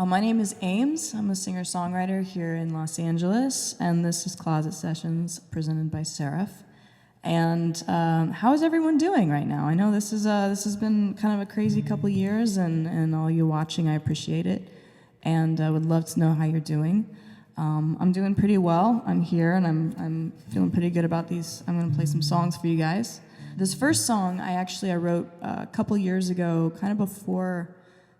My name is AMES. I'm a singer-songwriter here in Los Angeles, and this is Closet Sessions presented by Seraph. And how is everyone doing right now? I know this has been kind of a crazy couple years, and all you watching, I appreciate it, and I would love to know how you're doing. I'm doing pretty well. I'm here, and I'm feeling pretty good about these. I'm going to play some songs for you guys. This first song I wrote a couple years ago, kind of before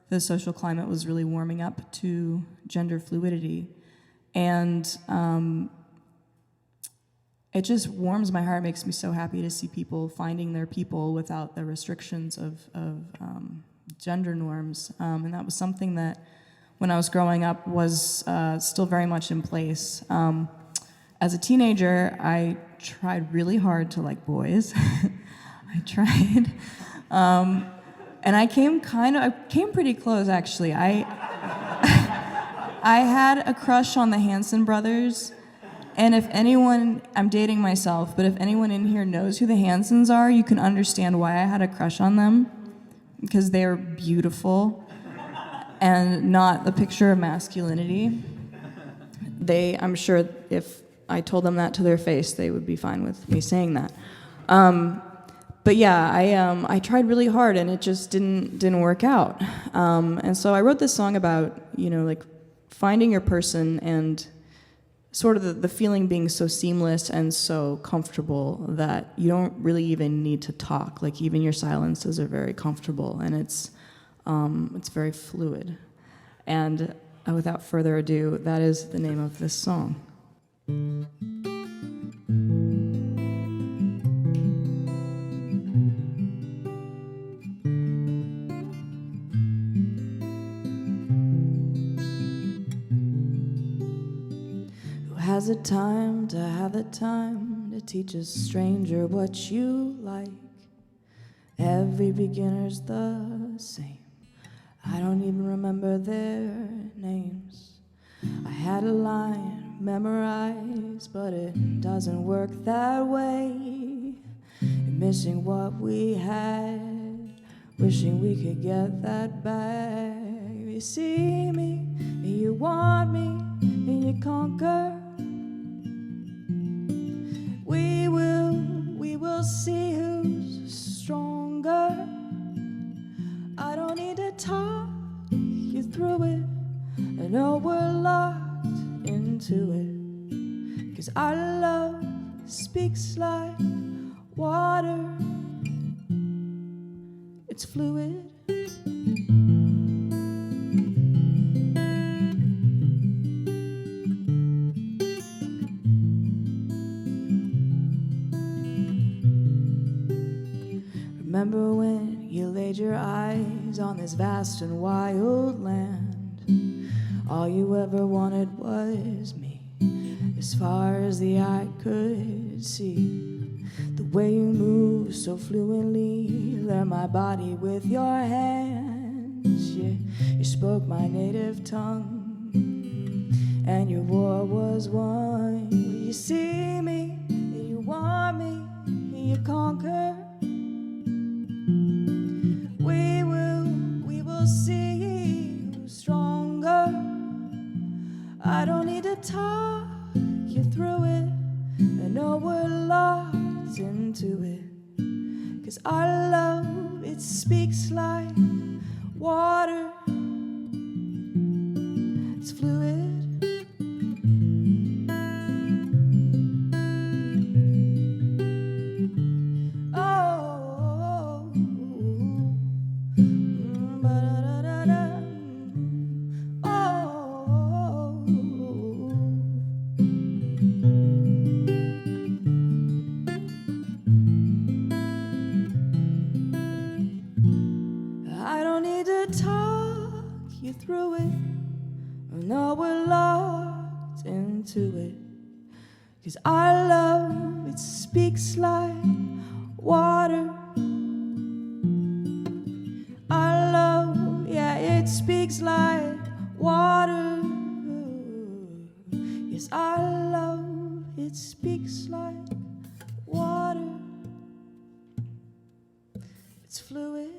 the social climate was really warming up to gender fluidity. And it just warms my heart, makes me so happy to see people finding their people without the restrictions of gender norms. And that was something that, when I was growing up, was still very much in place. As a teenager, I tried really hard to like boys. I tried. And I came pretty close, actually. I had a crush on the Hanson brothers, and if anyone, I'm dating myself, but if anyone in here knows who the Hansons are, you can understand why I had a crush on them, because they're beautiful and not the picture of masculinity. I'm sure if I told them that to their face, they would be fine with me saying that. But yeah, I tried really hard, and it just didn't work out. And so I wrote this song about, like finding your person and sort of the feeling being so seamless and so comfortable that you don't really even need to talk. Like even your silences are very comfortable, and it's very fluid. And without further ado, that is the name of this song. Has the time to have the time to teach a stranger what you like? Every beginner's the same. I don't even remember their names. I had a line memorized, but it doesn't work that way. You're missing what we had, wishing we could get that back. You see me, and you want me, and you conquer. We will see who's stronger. I don't need to talk you through it. I know we're locked into it. 'Cause our love speaks like water. It's fluid. Remember when you laid your eyes on this vast and wild land? All you ever wanted was me, as far as the eye could see. The way you move so fluently, learn my body with your hands. Yeah, you spoke my native tongue, and your war was won. You see me, and you want me, and you conquer. We will see who's stronger. I don't need to talk you through it. I know we're locked into it. 'Cause our love, it speaks like water. It's fluid. Through it, I know we're locked into it. 'Cause our love, it speaks like water. Our love, yeah, it speaks like water. Yes, our love, it speaks like water. It's fluid.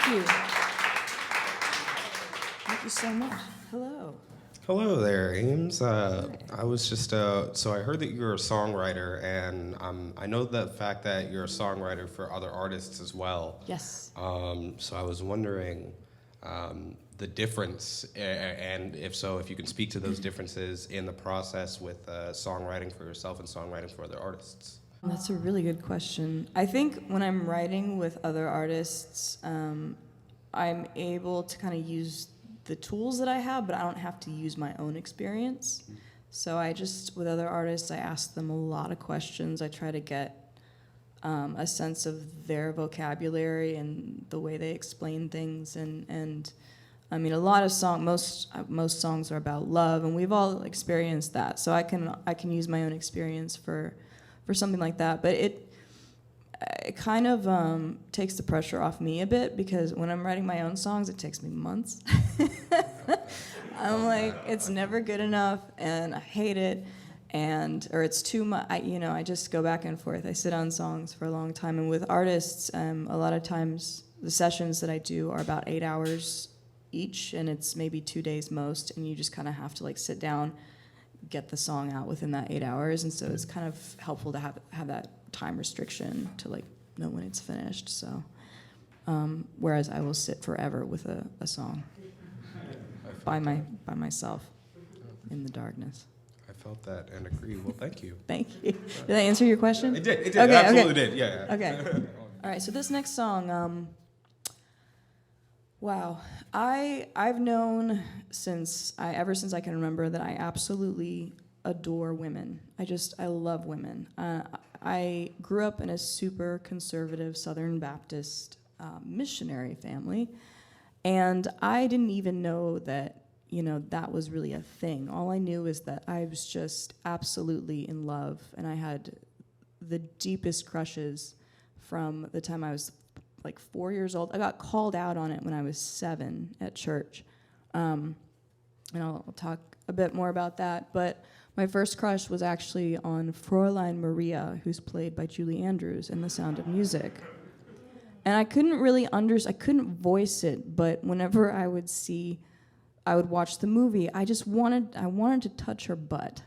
you. Thank you so much. Hello. Hello there, Ames. I was just, so I heard that you're a songwriter, and I know the fact that you're a songwriter for other artists as well. Yes. So I was wondering the difference, and if so, if you can speak to those differences in the process with songwriting for yourself and songwriting for other artists. That's a really good question. I think when I'm writing with other artists, I'm able to kind of use the tools that I have, but I don't have to use my own experience. So with other artists, I ask them a lot of questions. I try to get a sense of their vocabulary and the way they explain things. And I mean, a lot of most songs are about love, and we've all experienced that. So I can use my own experience for something like that. But it kind of takes the pressure off me a bit, because when I'm writing my own songs, it takes me months. I'm like, it's never good enough, and I hate it, or it's too much. I just go back and forth. I sit on songs for a long time, and with artists, a lot of times the sessions that I do are about 8 hours each, and it's maybe 2 days most, and you just kind of have to like sit down, get the song out within that 8 hours, and so it's kind of helpful to have that time restriction to like know when it's finished. So whereas I will sit forever with a song by myself in the darkness. I felt that and agree. Well, thank you. Thank you. Did I answer your question? It did. Okay, It absolutely okay. did. Yeah. Okay. All right. So this next song, wow, I've known ever since I can remember that I absolutely adore women. I love women. I grew up in a super conservative Southern Baptist missionary family, and I didn't even know that that was really a thing. All I knew is that I was just absolutely in love, and I had the deepest crushes from the time I was like 4 years old. I got called out on it when I was 7 at church. And I'll talk a bit more about that. But my first crush was actually on Fräulein Maria, who's played by Julie Andrews in The Sound of Music. And I couldn't really I couldn't voice it, but whenever I would watch the movie, I wanted to touch her butt.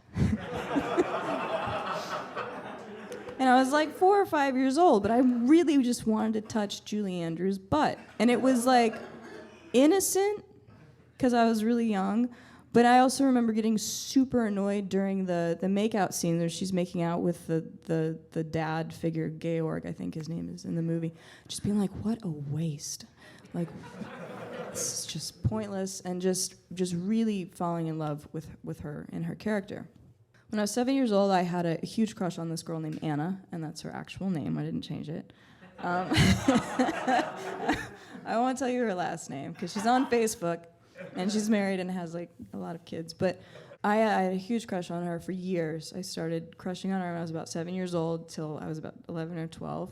And I was like 4 or 5 years old, but I really just wanted to touch Julie Andrews' butt. And it was like innocent, because I was really young, but I also remember getting super annoyed during the makeout scene where she's making out with the dad figure, Georg, I think his name is in the movie. Just being like, what a waste. Like, it's just pointless, and just really falling in love with her and her character. When I was 7 years old, I had a huge crush on this girl named Anna, and that's her actual name. I didn't change it. I won't tell you her last name, because she's on Facebook, and she's married and has like a lot of kids. But I had a huge crush on her for years. I started crushing on her when I was about 7 years old till I was about 11 or 12.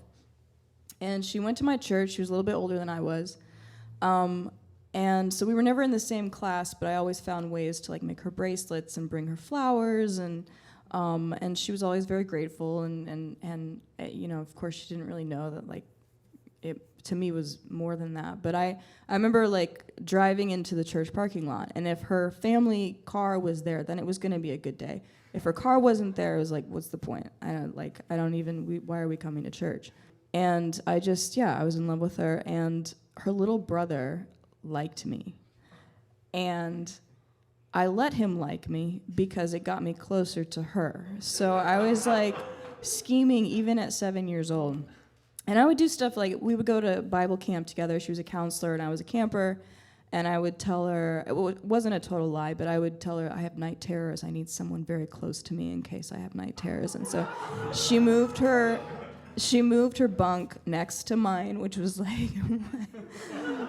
And she went to my church. She was a little bit older than I was. And so we were never in the same class, but I always found ways to like make her bracelets and bring her flowers, and she was always very grateful, and of course she didn't really know that like it to me was more than that. But I remember like driving into the church parking lot, and if her family car was there, then it was going to be a good day. If her car wasn't there, it was like, what's the point? Why are we coming to church? And I was in love with her, and her little brother liked me, and I let him like me because it got me closer to her. So I was like scheming even at 7 years old, and I would do stuff like we would go to Bible camp together. She was a counselor and I was a camper, and I would tell her, it wasn't a total lie, but I would tell her, I have night terrors, I need someone very close to me in case I have night terrors. And so she moved her bunk next to mine, which was like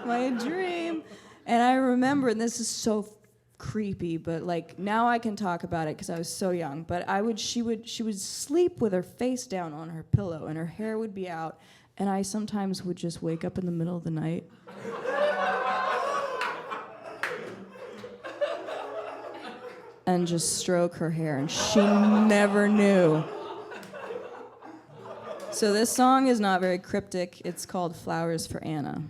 my dream. And I remember, and this is so creepy, but like now I can talk about it because I was so young. But she would sleep with her face down on her pillow, and her hair would be out, and I sometimes would just wake up in the middle of the night. And just stroke her hair, and she never knew. So this song is not very cryptic. It's called Flowers for Anna.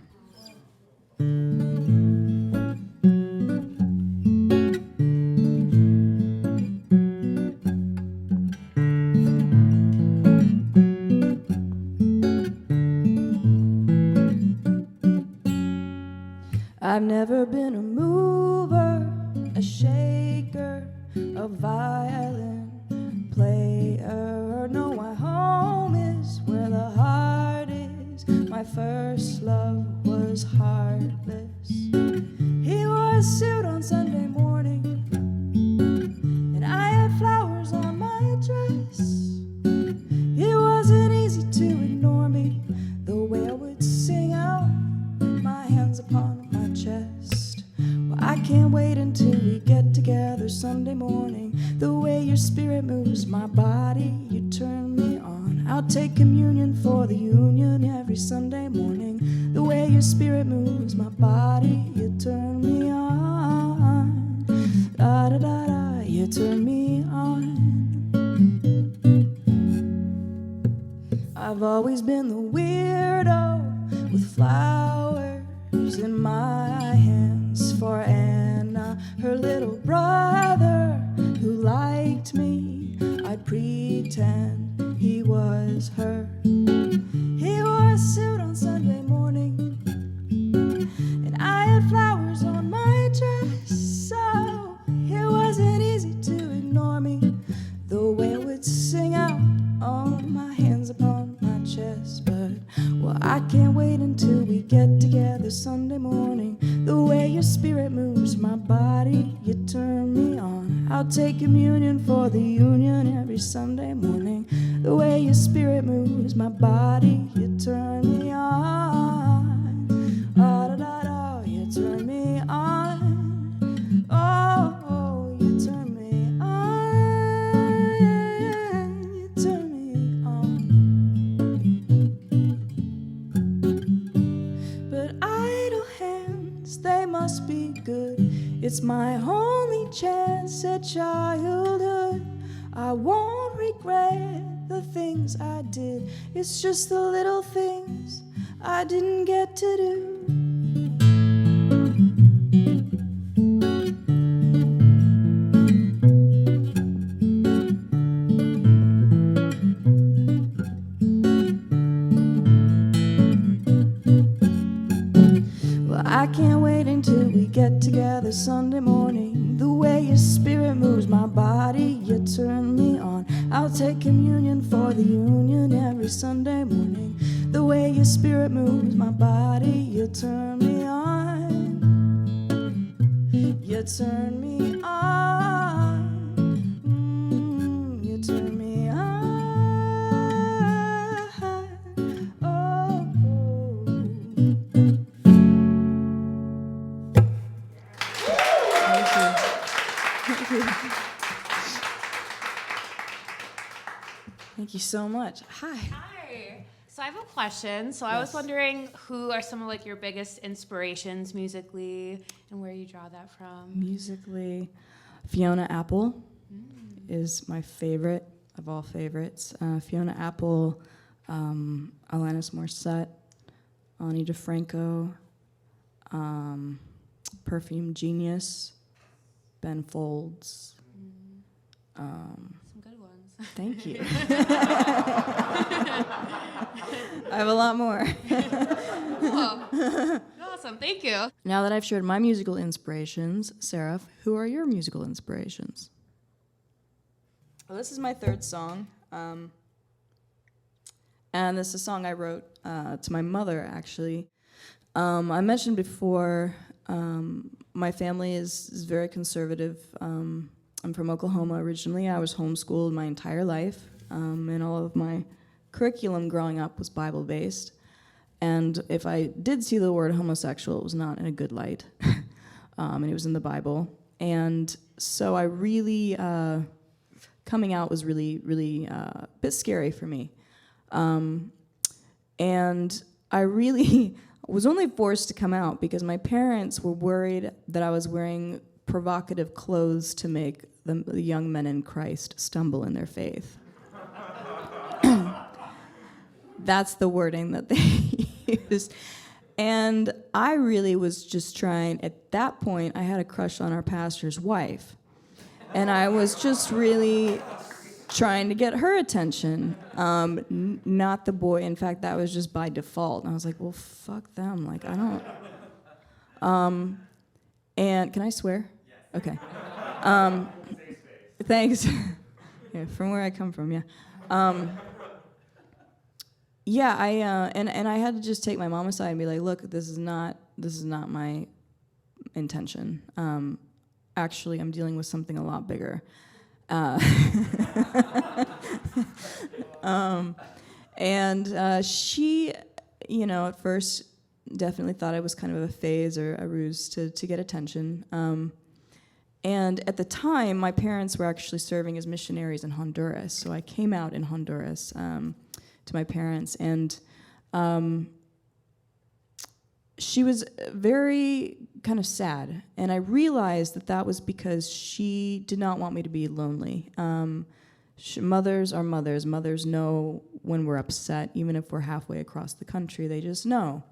I've never been a mover, a shaker, a violin player. No, my home is where the heart is. My first love was heartless. He wore a suit on Sunday morning, and I had flowers on my dress. It wasn't easy to ignore me, the way I would sing out, my hands upon my chest. Well, I can't wait until we get together Sunday morning. The way your spirit moves my body, you turn me on. I'll take communion for the union every Sunday morning. The way your spirit moves my body, you turn me on. Da da da da, you turn me on. I've always been the weirdo with flowers in my hands for Anna, her little brother who liked me. I'd pretend he was her. He wore a suit on Sunday morning, and I had flowers on my dress. So it wasn't easy to ignore me, the way I would sing out on my hands upon my chest. But well, I can't wait until we get together Sunday morning. The way your spirit moves my body, you turn me on. I'll take communion for the union every Sunday morning. The way your spirit moves my body, you turn me on. Ah, da, da, da, you turn me on. Oh, oh, you turn me on. Yeah, you turn me on. But idle hands, they must be good. It's my only chance at childhood. I won't regret the things I did. It's just the little things I didn't get to do. Well, I can't wait until we get together Sunday morning. The way your spirit moves my body, you turn me on. I'll take communion for the union every Sunday morning. The way your spirit moves my body, you turn me on. You turn me on. You turn me on. Oh, oh. Thank you. Thank you so much. Hi. Hi. So I have a question. So I was wondering, who are some of like your biggest inspirations musically, and where you draw that from? Musically, Fiona Apple is my favorite of all favorites. Fiona Apple, Alanis Morissette, Ani DeFranco, Perfume Genius, Ben Folds. Some good ones. Thank you. I have a lot more. Oh, awesome. Thank you. Now that I've shared my musical inspirations, Seraph, who are your musical inspirations? Well, this is my third song. And this is a song I wrote to my mother, actually. I mentioned before, my family is very conservative. I'm from Oklahoma originally. I was homeschooled my entire life, and all of my curriculum growing up was Bible-based. And if I did see the word homosexual, it was not in a good light, and it was in the Bible. And so I really, coming out was really a bit scary for me. And I really was only forced to come out because my parents were worried that I was wearing provocative clothes to make the young men in Christ stumble in their faith. That's the wording that they used. And I really was just trying, at that point, I had a crush on our pastor's wife. And I was just really trying to get her attention, not the boy. In fact, that was just by default. And I was like, well, fuck them. Like, I don't. And can I swear? Yes. Okay. Thanks. Yeah, from where I come from, yeah. Yeah, and I had to just take my mom aside and be like, look, this is not my intention. Actually, I'm dealing with something a lot bigger. She, at first definitely thought it was kind of a phase or a ruse to get attention. And at the time, my parents were actually serving as missionaries in Honduras. So I came out in Honduras to my parents, and she was very kind of sad. And I realized that was because she did not want me to be lonely. Mothers are mothers. Mothers know when we're upset, even if we're halfway across the country. They just know.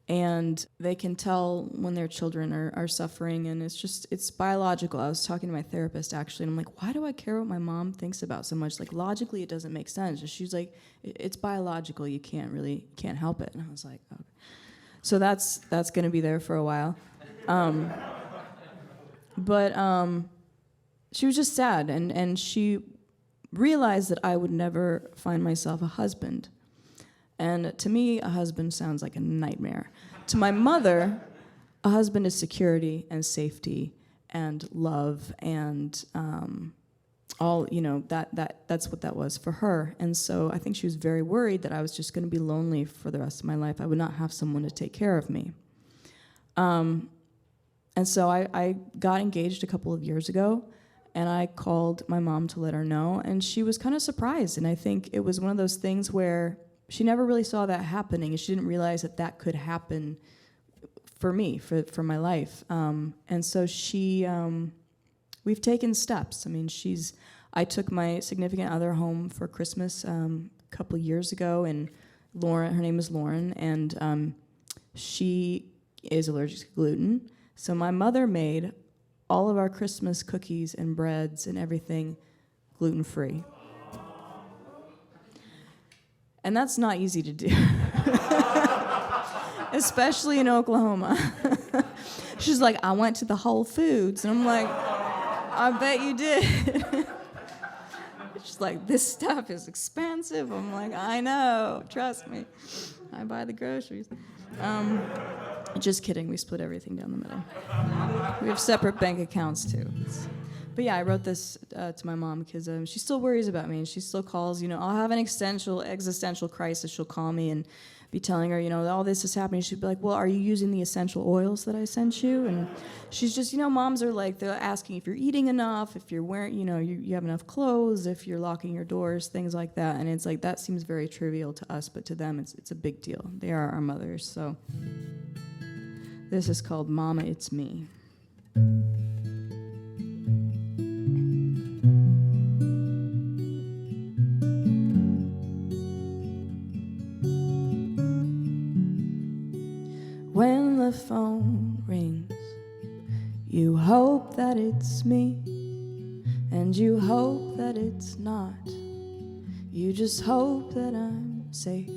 And they can tell when their children are suffering, and it's biological. I was talking to my therapist, actually, and I'm like, why do I care what my mom thinks about so much? Like, logically, it doesn't make sense. And she's like, it's biological. You can't help it. And I was like, okay. So that's going to be there for a while. But she was just sad, and she realized that I would never find myself a husband. And to me, a husband sounds like a nightmare. To my mother, a husband is security and safety and love and all, that's what that was for her. And so I think she was very worried that I was just going to be lonely for the rest of my life. I would not have someone to take care of me. And so I got engaged a couple of years ago, and I called my mom to let her know, and she was kind of surprised. And I think it was one of those things where she never really saw that happening, and she didn't realize that could happen for me, for my life. And so we've taken steps. I mean, I took my significant other home for Christmas a couple of years ago, and her name is Lauren, and she is allergic to gluten. So my mother made all of our Christmas cookies and breads and everything gluten-free. And that's not easy to do, especially in Oklahoma. She's like, I went to the Whole Foods. And I'm like, I bet you did. She's like, this stuff is expensive. I'm like, I know, trust me. I buy the groceries. Just kidding, we split everything down the middle. We have separate bank accounts, too. But yeah, I wrote this to my mom because she still worries about me, and she still calls. I'll have an existential crisis. She'll call me and be telling her, all this is happening. She'd be like, well, are you using the essential oils that I sent you? And she's just, moms are like, they're asking if you're eating enough, if you're wearing, you have enough clothes, if you're locking your doors, things like that. And it's like, that seems very trivial to us, but to them, it's a big deal. They are our mothers. So this is called Mama, It's Me. When the phone rings, you hope that it's me, and you hope that it's not. You just hope that I'm safe,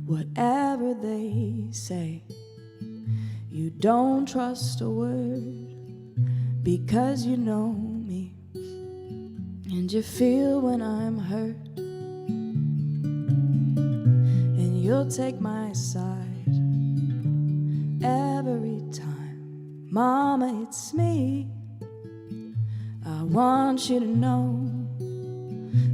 whatever they say. You don't trust a word because you know me, and you feel when I'm hurt, and you'll take my side every time. Mama, it's me. I want you to know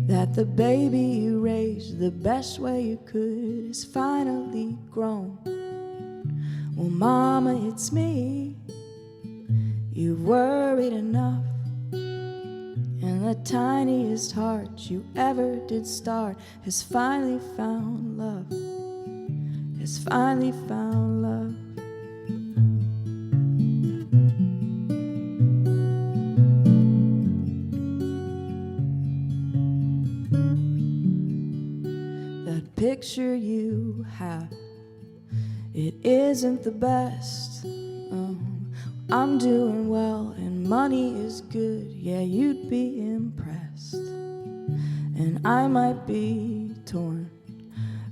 that the baby you raised the best way you could is finally grown. Well, Mama, it's me. You've worried enough, and the tiniest heart you ever did start has finally found love, has finally found love. That picture you have It isn't the best. Oh, I'm doing well and money is good. Yeah, you'd be impressed. And I might be torn,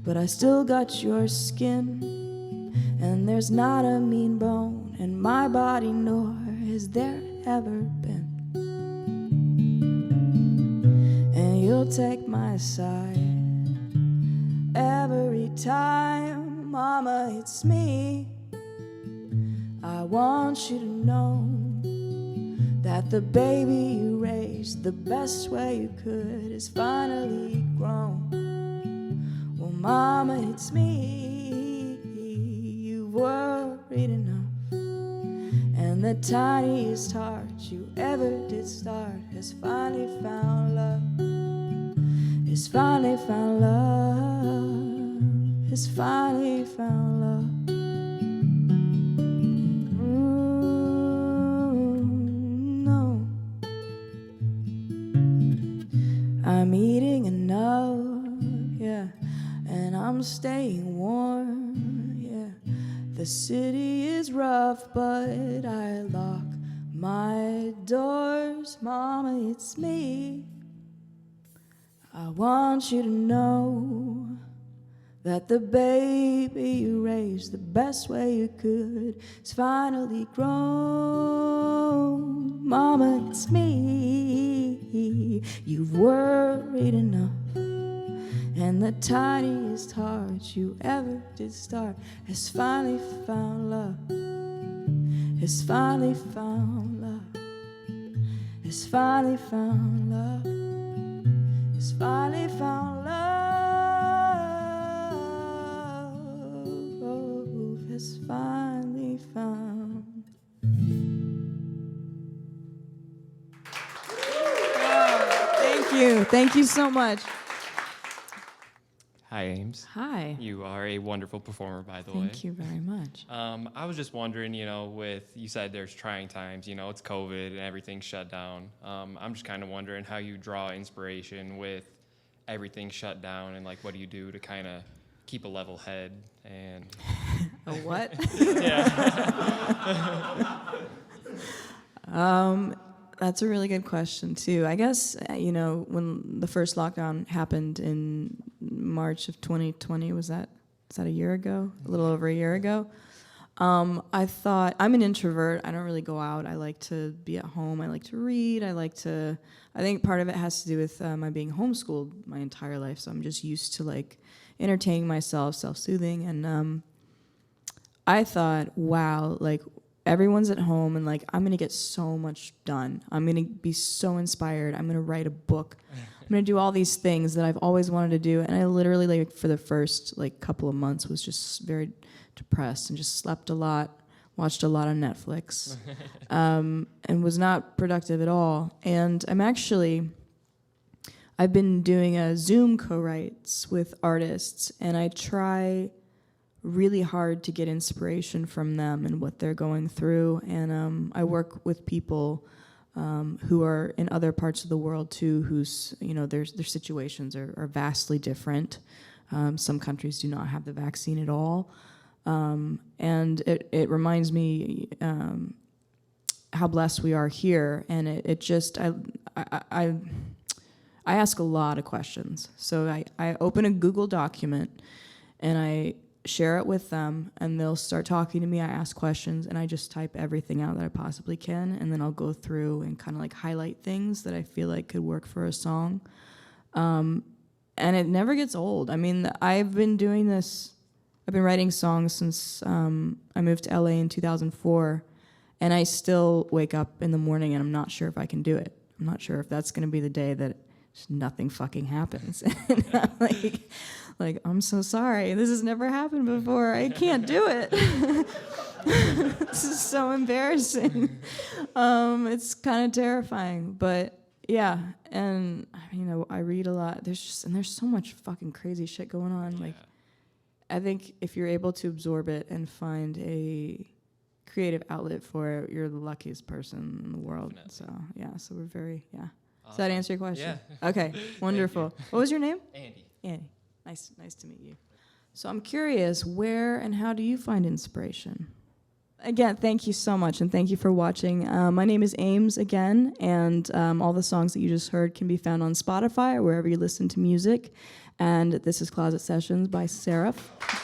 but I still got your skin. And there's not a mean bone in my body, nor has there ever been. And you'll take my side every time, Mama, it's me. I want you to know that the baby you raised the best way you could is finally grown. Well, Mama, it's me. You've worried enough, and the tiniest heart you ever did start has finally found love. Has finally found love. Has finally found love. No, I'm eating enough, yeah, and I'm staying warm, yeah. The city is rough, but I lock my doors. Mama, it's me. I want you to know that the baby you raised the best way you could is finally grown. Mama, it's me. You've worried enough, and the tiniest heart you ever did start has finally found love. Has finally found love. Has finally found love. Has finally found love. Has finally found. Thank you. Thank you so much. Hi, Ames. Hi. You are a wonderful performer, by the way. Thank you very much. I was just wondering, you said there's trying times, it's COVID and everything's shut down. I'm just kind of wondering how you draw inspiration with everything shut down, and what do you do to kind of keep a level head and A what? yeah. That's a really good question too. I guess when the first lockdown happened in March of 2020, is that a year ago? A little over a year ago. I thought, I'm an introvert. I don't really go out. I like to be at home. I like to read. I think part of it has to do with my being homeschooled my entire life. So I'm just used to entertaining myself, self-soothing. And I thought, wow, everyone's at home and I'm going to get so much done. I'm going to be so inspired. I'm going to write a book. I'm going to do all these things that I've always wanted to do. And I literally for the first couple of months was just very depressed and just slept a lot, watched a lot on Netflix, and was not productive at all. And I've been doing a Zoom co-writes with artists, and I try really hard to get inspiration from them and what they're going through. And I work with people who are in other parts of the world too, whose their situations are vastly different. Some countries do not have the vaccine at all, and it reminds me how blessed we are here. And I ask a lot of questions. So I open a Google document and I share it with them, and they'll start talking to me. I ask questions, and I just type everything out that I possibly can, and then I'll go through and kind of highlight things that I feel could work for a song. And it never gets old. I mean, I've been doing this. I've been writing songs since I moved to LA in 2004, and I still wake up in the morning and I'm not sure if I can do it. I'm not sure if that's going to be the day that just nothing fucking happens. And I'm I'm so sorry. This has never happened before. I can't do it. This is so embarrassing. It's kind of terrifying, but yeah. And I read a lot. There's so much fucking crazy shit going on. I think if you're able to absorb it and find a creative outlet for it, you're the luckiest person in the world. Definitely. So yeah. So we're very Awesome. Does that answer your question? Yeah. Okay. Wonderful. What was your name? Andy. Andy. Nice to meet you. So I'm curious, where and how do you find inspiration? Again, thank you so much, and thank you for watching. My name is AMES again, and all the songs that you just heard can be found on Spotify or wherever you listen to music. And this is Closet Sessions by Seraph.